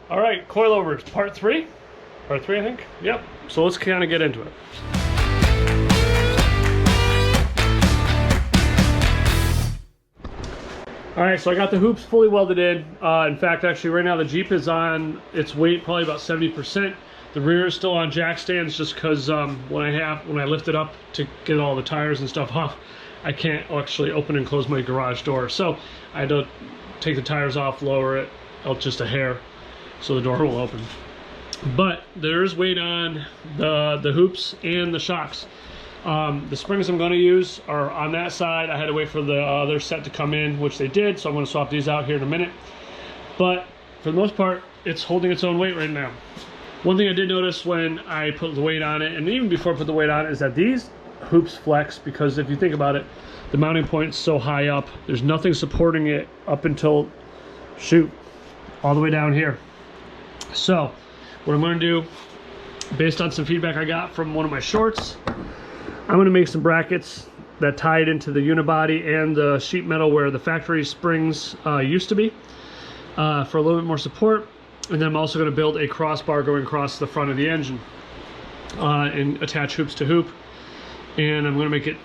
All right, coilovers, part three, I think. Yep. So let's kind of get into it. All right, so I got the hoops fully welded in. In fact, actually, right now the Jeep is on its weight, probably about 70%. The rear is still on jack stands, just because when I lift it up to get all the tires and stuff off, I can't actually open and close my garage door. So I had to take the tires off, lower it out just a hair, so the door will open. But there is weight on the hoops and the shocks. The springs I'm going to use are on that side. I had to wait for the other set to come in, which they did, so I'm going to swap these out here in a minute. But for the most part, it's holding its own weight right now. One thing I did notice when I put the weight on it, and even before I put the weight on it, is that these hoops flex, because if you think about it, the mounting point is so high up, there's nothing supporting it up until, shoot, all the way down here. So what I'm going to do, based on some feedback I got from one of my shorts, I'm going to make some brackets that tie it into the unibody and the sheet metal where the factory springs used to be, for a little bit more support. And then I'm also going to build a crossbar going across the front of the engine and attach hoops to hoop. And I'm going to make it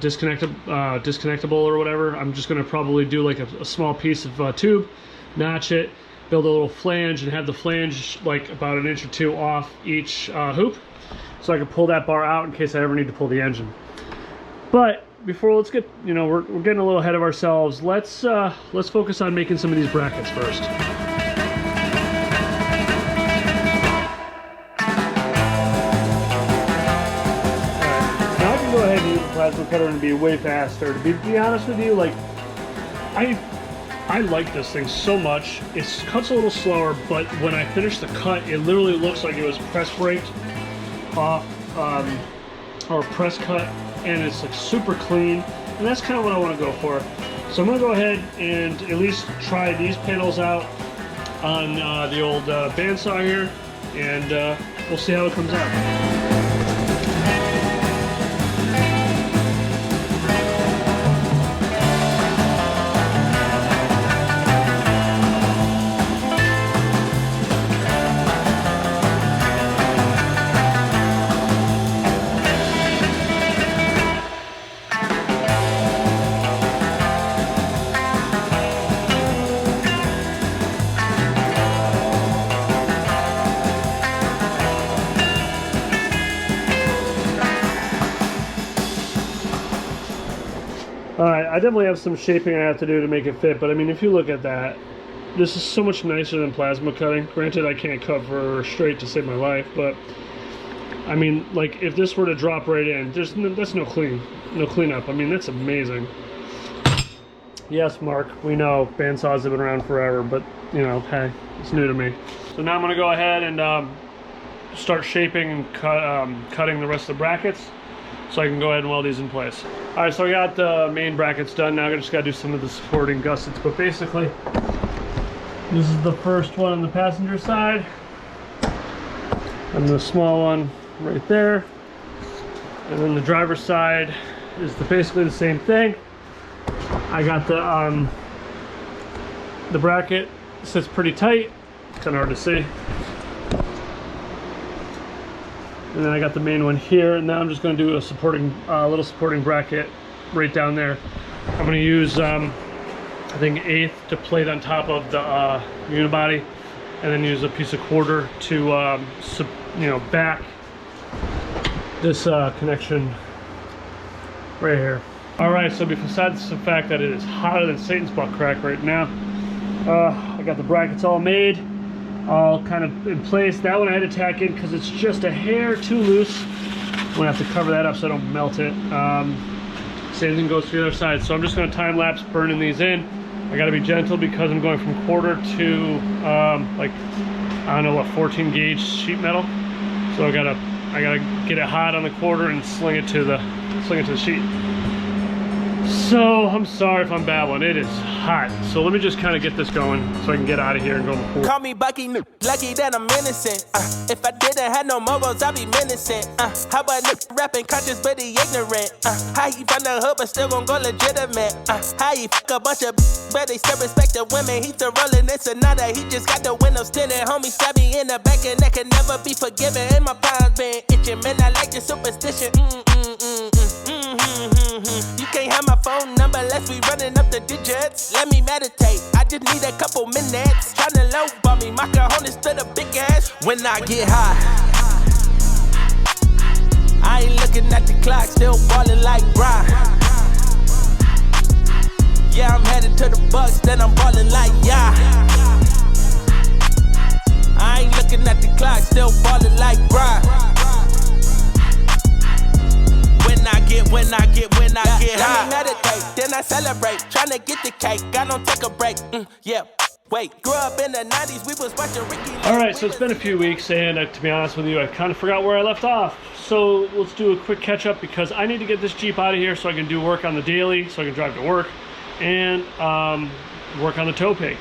disconnectable or whatever. I'm just going to probably do like a small piece of tube, notch it, build a little flange, and have the flange like about an inch or two off each hoop, so I can pull that bar out in case I ever need to pull the engine. But before, let's get, we're getting a little ahead of ourselves. Let's focus on making some of these brackets first. Go ahead and use the plasma cutter and be way faster. To be honest with you, like I like this thing so much. It cuts a little slower, but when I finish the cut, it literally looks like it was press braked off or press cut, and it's like super clean. And that's kind of what I want to go for. So I'm going to go ahead and at least try these panels out on the old bandsaw here, and we'll see how it comes out. Alright, I definitely have some shaping I have to do to make it fit, but I mean, if you look at that, this is so much nicer than plasma cutting. Granted, I can't cut for straight to save my life, but I mean, like, if this were to drop right in, that's no cleanup. I mean, that's amazing. Yes, Mark, we know bandsaws have been around forever, but, hey, it's new to me. So now I'm going to go ahead and start shaping and cutting the rest of the brackets, so I can go ahead and weld these in place. All right, so I got the main brackets done. Now I just got to do some of the supporting gussets. But basically, this is the first one on the passenger side, and the small one right there. And then the driver's side is basically the same thing. I got the bracket sits pretty tight. Kind of hard to see. And then I got the main one here, and now I'm just going to do a little supporting bracket right down there. I'm going to use, I think, 1/8 to plate on top of the unibody, and then use a piece of 1/4 to, back this connection right here. All right, so besides the fact that it is hotter than Satan's butt crack right now, I got the brackets all made, all kind of in place. That one I had to tack in because it's just a hair too loose. I'm gonna have to cover that up so I don't melt it. Same thing goes to the other side. So I'm just gonna time lapse burning these in. I gotta be gentle because I'm going from 1/4 to like, I don't know what, 14 gauge sheet metal. So I gotta get it hot on the 1/4 and sling it to the sheet. So, I'm sorry if I'm babbling. It is hot. So let me just kind of get this going so I can get out of here and go to the pool. Call me Bucky, lucky that I'm innocent. If I didn't have no morals, I'd be menacing. How about rapping conscious but he ignorant? How he from the hood but still gon' go legitimate? How he fuck a bunch of but they still respect the women? He still rolling in Sonata, he just got the windows tinted. Homie stab me in the back and that can never be forgiven. And my palms been itching, man, I like your superstition. You can't have my phone number unless we running up the digits. Let me meditate, I just need a couple minutes. Tryna low ball me, my cojones to the big ass. When I get high, I ain't looking at the clock, still ballin' like Brian. Yeah, I'm headed to the Bucks, then I'm ballin' like yeah. I ain't looking at the clock, still ballin' like Brian. When I get high. Let me meditate, then I celebrate. Tryna get the cake, I don't take a break. Yeah, wait. Grew up in the 90s, we was watching Ricky. Alright, so it's been a few weeks, and to be honest with you, I kind of forgot where I left off. So let's do a quick catch up because I need to get this Jeep out of here so I can do work on the daily, so I can drive to work, and work on the tow pig.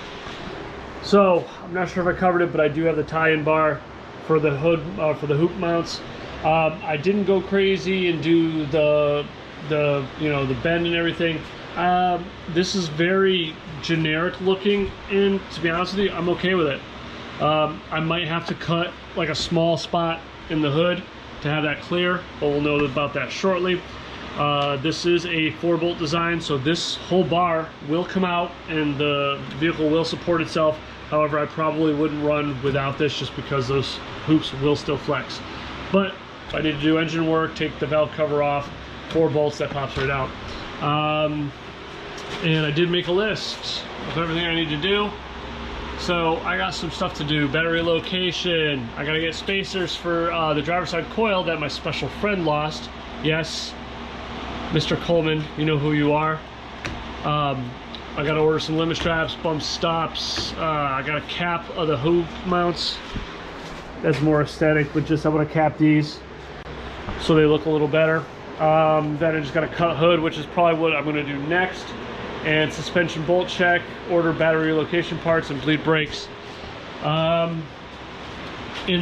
So, I'm not sure if I covered it, but I do have the tie-in bar for the hood, for the hoop mounts. I didn't go crazy and do the you know, the bend and everything. This is very generic looking, and to be honest with you, I'm okay with it. I might have to cut like a small spot in the hood to have that clear, but we'll know about that shortly. This is a 4-bolt design, so this whole bar will come out and the vehicle will support itself. However, I probably wouldn't run without this just because those hoops will still flex. But if I need to do engine work, take the valve cover off, 4 bolts, that pops right out. And I did make a list of everything I need to do. So I got some stuff to do. Battery location. I gotta get spacers for the driver's side coil that my special friend lost. Yes, Mr. Coleman, you know who you are. I gotta order some limit straps, bump stops. I got a cap of the hoop mounts. That's more aesthetic, but just I want to cap these so they look a little better. Then I just got a cut hood, which is probably what I'm going to do next. And suspension bolt check, order battery relocation parts, and bleed brakes. In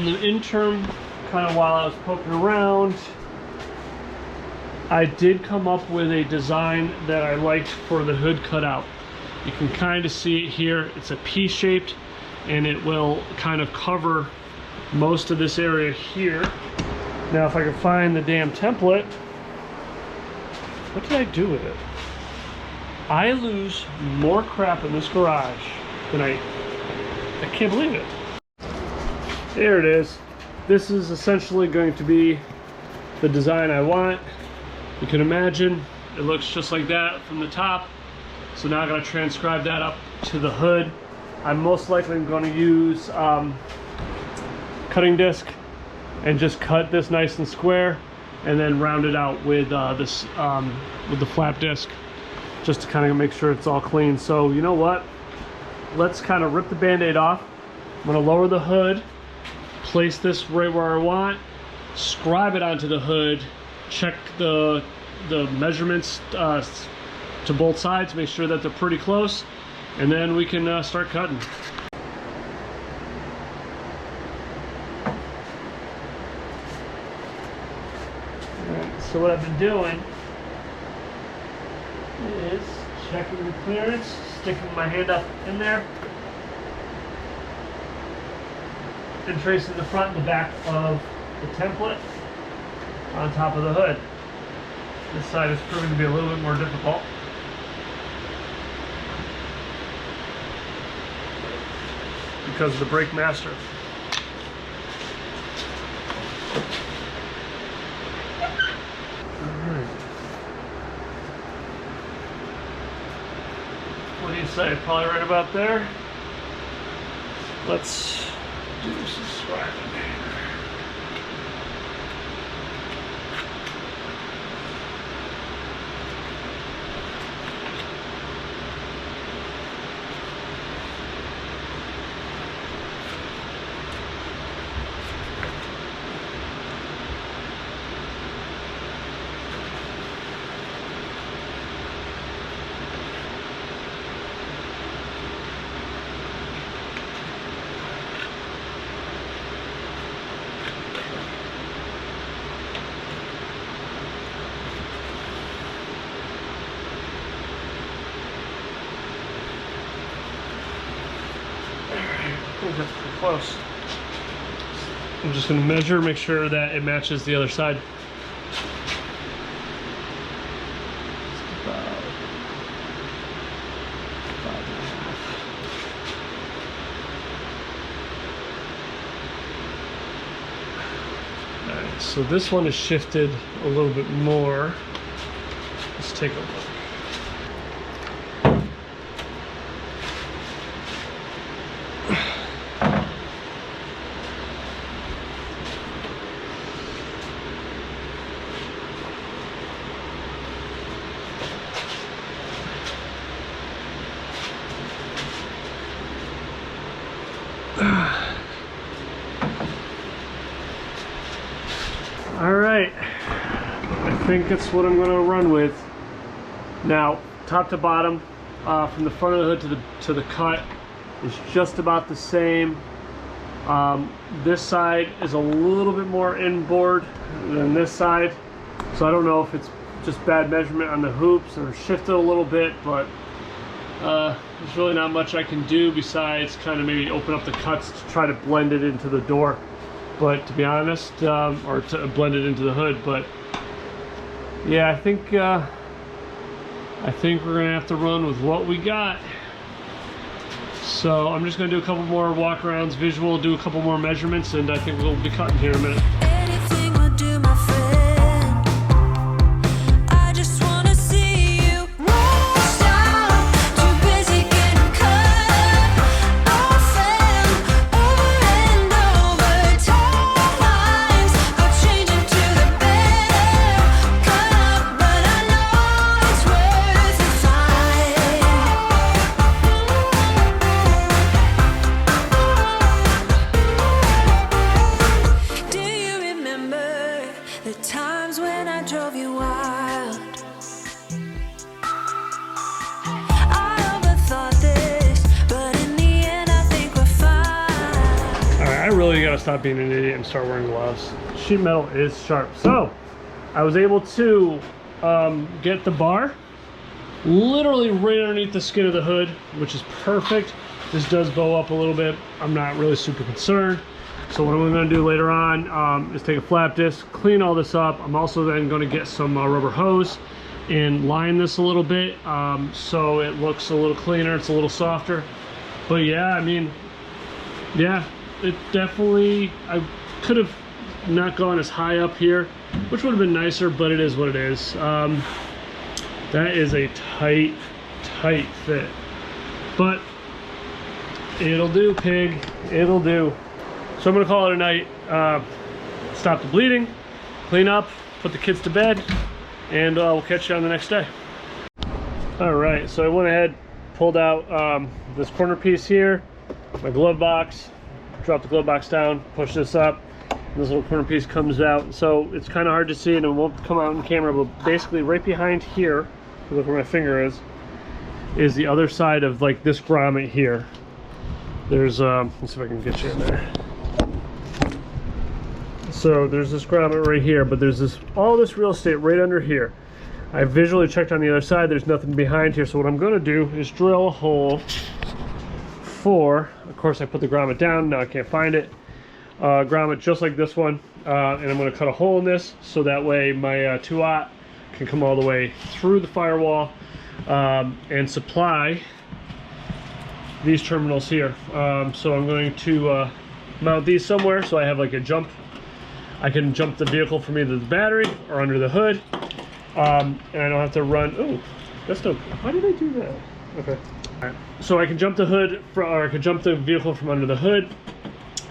the interim, kind of while I was poking around, I did come up with a design that I liked for the hood cutout. You can kind of see it here. It's a P-shaped, and it will kind of cover most of this area here. Now if I can find the damn template, what did I do with it? I lose more crap in this garage than I can't believe it. There it is. This is essentially going to be the design I want. You can imagine it looks just like that from the top. So now I'm going to transcribe that up to the hood. I'm most likely going to use cutting disc and just cut this nice and square and then round it out with this with the flap disc just to kind of make sure it's all clean. So you know what, let's kind of rip the band-aid off. I'm going to lower the hood, place this right where I want, scribe it onto the hood, check the measurements to both sides, make sure that they're pretty close, and then we can start cutting. So what I've been doing is checking the clearance, sticking my hand up in there, and tracing the front and the back of the template on top of the hood. This side is proving to be a little bit more difficult. Because of the brake master. What do you say? Probably right about there. Let's do some scribing. close. I'm just going to measure, make sure that it matches the other side. It's about 5.5. Alright, so this one is shifted a little bit more. Let's take a look. All right, I think it's what I'm going to run with. Now, top to bottom, from the front of the hood to the cut is just about the same. This side is a little bit more inboard than this side, so I don't know if it's just bad measurement on the hoops or shifted a little bit, but there's really not much I can do besides kind of maybe open up the cuts to try to blend it into the door. But to be honest, or to blend it into the hood, but yeah, I think we're gonna have to run with what we got. So I'm just gonna do a couple more walk-arounds, visual, do a couple more measurements, and I think we'll be cutting here in a minute. Anything will do, my friend. I just wanna see you won't stop. Too busy getting cut open over and over. Timelines are changing to the better. Cut up, but I know it's worth the fight. Do you remember the times when I drove you wild? I overthought this, but in the end I think we're fine. All right, I really gotta stop being an idiot and start wearing gloves. Sheet metal is sharp. So I was able to get the bar literally right underneath the skin of the hood, which is perfect. This does bow up a little bit. I'm not really super concerned. So what I'm going to do later on is take a flap disc, clean all this up. I'm also then going to get some rubber hose and line this a little bit so it looks a little cleaner, it's a little softer. But yeah, I mean, yeah, it definitely, I could have not gone as high up here, which would have been nicer, but it is what it is. That is a tight fit, but it'll do, pig, it'll do. So I'm gonna call it a night, stop the bleeding, clean up, put the kids to bed, and we'll catch you on the next day. All right, so I went ahead, pulled out this corner piece here, my glove box, dropped the glove box down, push this up, and this little corner piece comes out. So it's kind of hard to see and it won't come out in camera, but basically right behind here, if you look where my finger is the other side of like this grommet here. There's, let's see if I can get you in there. So there's this grommet right here, but there's all this real estate right under here. I visually checked on the other side, there's nothing behind here. So what I'm gonna do is drill a hole for, of course I put the grommet down, now I can't find it. Grommet just like this one, and I'm gonna cut a hole in this so that way my 2-aught can come all the way through the firewall and supply these terminals here. So I'm going to mount these somewhere so I have like a jump. I can jump the vehicle from either the battery or under the hood, and I don't have to run. Oh, that's no. Why did I do that? Okay. All right. So I can jump the hood, or I can jump the vehicle from under the hood,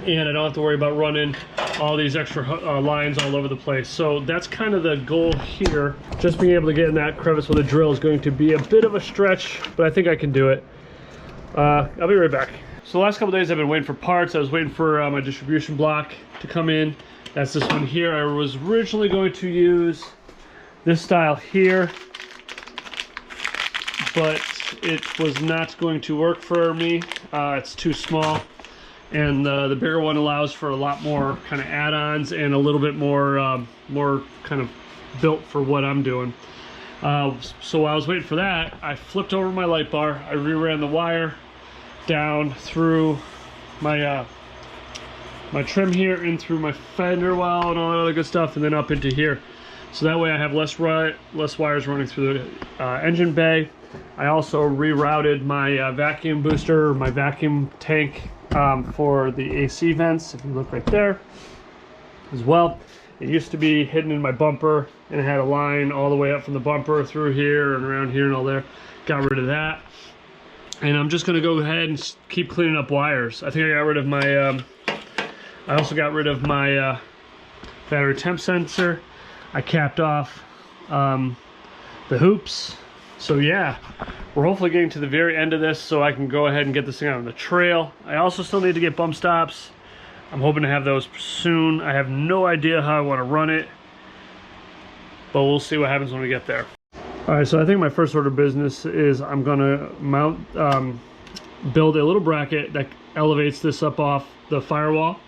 and I don't have to worry about running all these extra lines all over the place. So that's kind of the goal here. Just being able to get in that crevice with a drill is going to be a bit of a stretch, but I think I can do it. I'll be right back. So the last couple days I've been waiting for parts. I was waiting for my distribution block to come in. That's this one here. I was originally going to use this style here, but it was not going to work for me. It's too small, and the bigger one allows for a lot more kind of add-ons and a little bit more more kind of built for what I'm doing. So while I was waiting for that, I flipped over my light bar. I reran the wire down through my my trim here in through my fender well and all that other good stuff, and then up into here. So that way I have less wires running through the engine bay. I also rerouted my vacuum booster, my vacuum tank for the AC vents, if you look right there as well. It used to be hidden in my bumper, and it had a line all the way up from the bumper through here and around here and all there. Got rid of that. And I'm just gonna go ahead and keep cleaning up wires. I think I got rid of my, I also got rid of my battery temp sensor. I capped off the hoops. So yeah, we're hopefully getting to the very end of this so I can go ahead and get this thing out on the trail. I also still need to get bump stops. I'm hoping to have those soon. I have no idea how I want to run it, but we'll see what happens when we get there. All right, so I think my first order of business is I'm gonna mount, build a little bracket that elevates this up off the firewall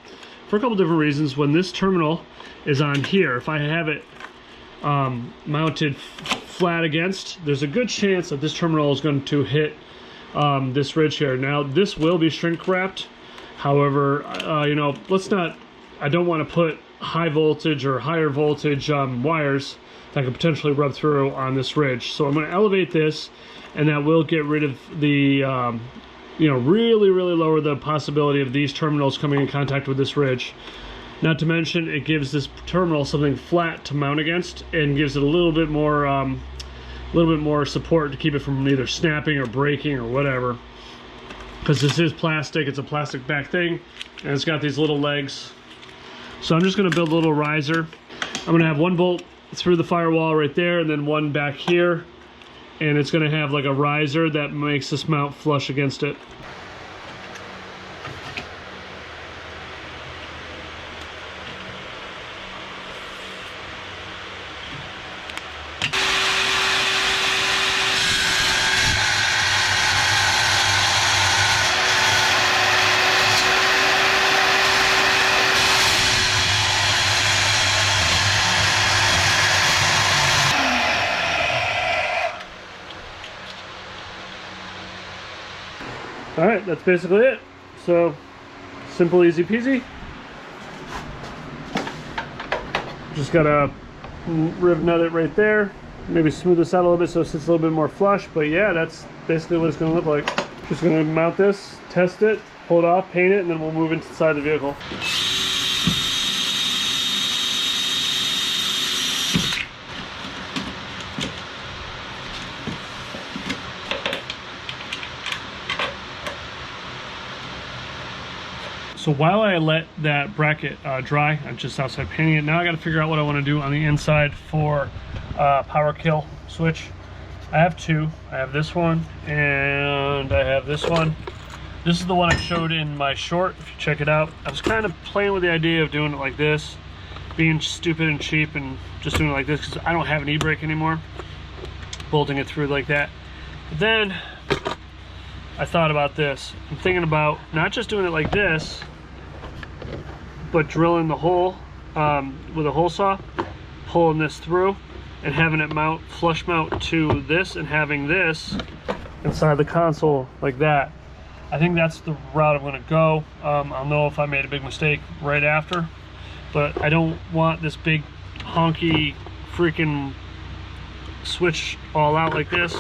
for a couple different reasons. When this terminal is on here, if I have it mounted flat against, there's a good chance that this terminal is going to hit this ridge here. Now this will be shrink wrapped, however, you know, I don't want to put high voltage or higher voltage wires that could potentially rub through on this ridge. So I'm going to elevate this, and that will get rid of the you know, really lower the possibility of these terminals coming in contact with this ridge. Not to mention, it gives this terminal something flat to mount against, and gives it a little bit more support to keep it from either snapping or breaking or whatever. Because this is plastic, it's a plastic back thing, and it's got these little legs. So I'm just going to build a little riser. I'm going to have one bolt through the firewall right there, and then one back here, and it's going to have like a riser that makes this mount flush against it. All right, that's basically it. So simple, easy peasy. Just gotta riv nut it right there. Maybe smooth this out a little bit so it sits a little bit more flush. But yeah, that's basically what it's gonna look like. Just gonna mount this, test it, pull it off, paint it, and then we'll move inside the vehicle. So while I let that bracket dry, I'm just outside painting it. Now I got to figure out what I want to do on the inside for power kill switch. I have two. I have this one and I have this one. This is the one I showed in my short, if you check it out. I was kind of playing with the idea of doing it like this, being stupid and cheap and just doing it like this because I don't have an e-brake anymore. Bolting it through like that. But then I thought about this. I'm thinking about not just doing it like this, but drilling the hole with a hole saw, pulling this through, and having it mount, flush mount to this, and having this inside the console like that. I think that's the route I'm going to go. I'll know if I made a big mistake right after, but I don't want this big honky freaking switch all out like this,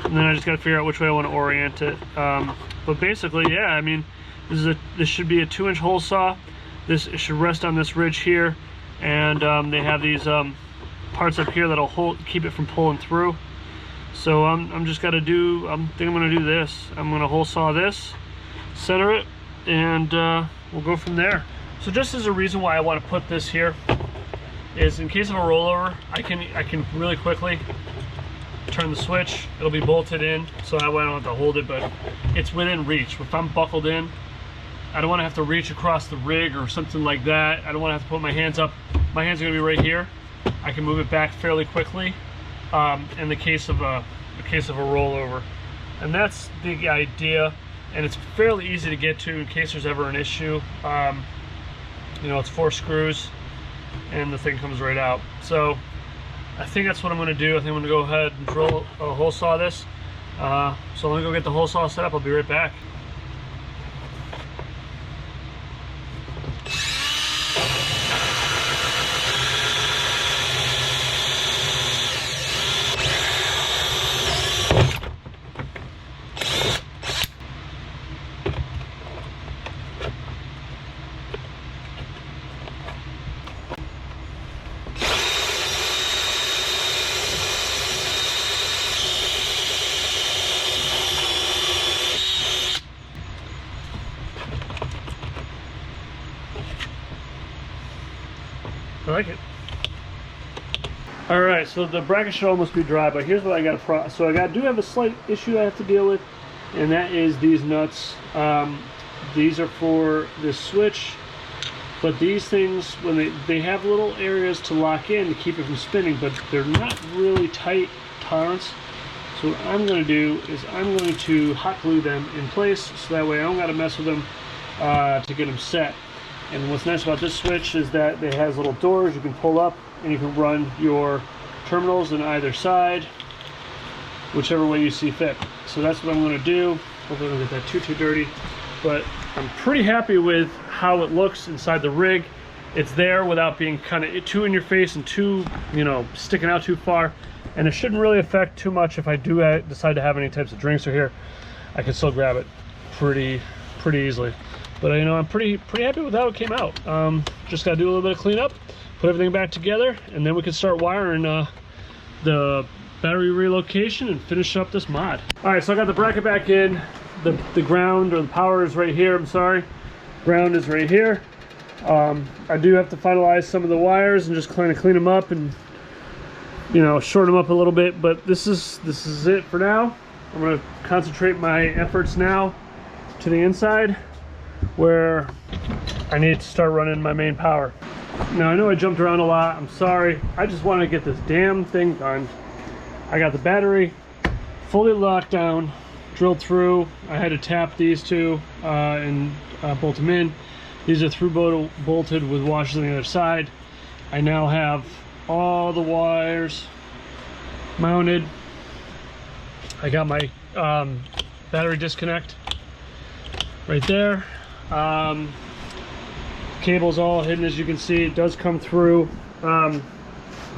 and then I just got to figure out which way I want to orient it. But basically, yeah, I mean, this should be a 2-inch hole saw. This should rest on this ridge here, and they have these parts up here that'll keep it from pulling through. So I'm just got to do, I think I'm going to do this. I'm going to hole saw this, center it, and we'll go from there. So just as a reason why I want to put this here is in case of a rollover, I can really quickly turn the switch. It'll be bolted in, so that way I don't have to hold it, but it's within reach. If I'm buckled in, I don't want to have to reach across the rig or something like that. I don't want to have to put my hands up. My hands are going to be right here. I can move it back fairly quickly in the case of a rollover, and that's the idea. And it's fairly easy to get to in case there's ever an issue. You know, it's 4 screws, and the thing comes right out. So I think that's what I'm going to do. I think I'm going to go ahead and drill a hole saw this. So let me go get the hole saw set up. I'll be right back. I like it. All right, so the bracket should almost be dry, but here's what I got. So I do have a slight issue I have to deal with, and that is these nuts. These are for this switch, but these things, when they have little areas to lock in to keep it from spinning, but they're not really tight tolerance. So what I'm going to do is I'm going to hot glue them in place, so that way I don't got to mess with them to get them set. And what's nice about this switch is that it has little doors you can pull up, and you can run your terminals on either side, whichever way you see fit. So that's what I'm going to do. Hopefully I don't get that too dirty, but I'm pretty happy with how it looks inside the rig. It's there without being kind of too in your face and too, you know, sticking out too far. And it shouldn't really affect too much if I do decide to have any types of drinks here. I can still grab it pretty easily. But you know, I'm pretty happy with how it came out. Just got to do a little bit of cleanup, put everything back together, and then we can start wiring the battery relocation and finish up this mod. All right, so I got the bracket back in. The ground, or the power, is right here. I'm sorry, ground is right here. I do have to finalize some of the wires and just kind of clean them up and, you know, shorten them up a little bit. But this is it for now. I'm going to concentrate my efforts now to the inside, where I need to start running my main power. Now I know I jumped around a lot. I'm sorry. I just want to get this damn thing done. I got the battery fully locked down, drilled through. I had to tap these two and bolt them in. These are through bolted with washers on the other side. I now have all the wires mounted. I got my battery disconnect right there. Cable's all hidden, as you can see. It does come through the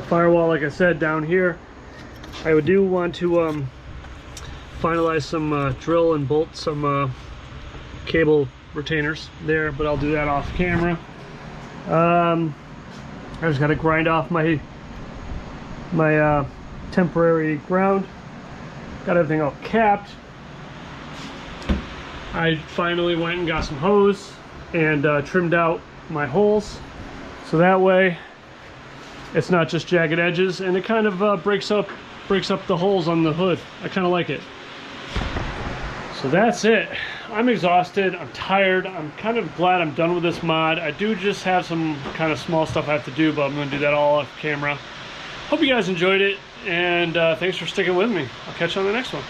firewall, like I said, down here. I do want to finalize some drill and bolt some cable retainers there, but I'll do that off camera. I just got to grind off my temporary ground. Got everything all capped. I finally went and got some hose and trimmed out my holes, so that way it's not just jagged edges, and it kind of breaks up the holes on the hood. I kind of like it. So that's it. I'm exhausted, I'm tired, I'm kind of glad I'm done with this mod. I do just have some kind of small stuff I have to do, but I'm going to do that all off camera. Hope you guys enjoyed it, and thanks for sticking with me. I'll catch you on the next one.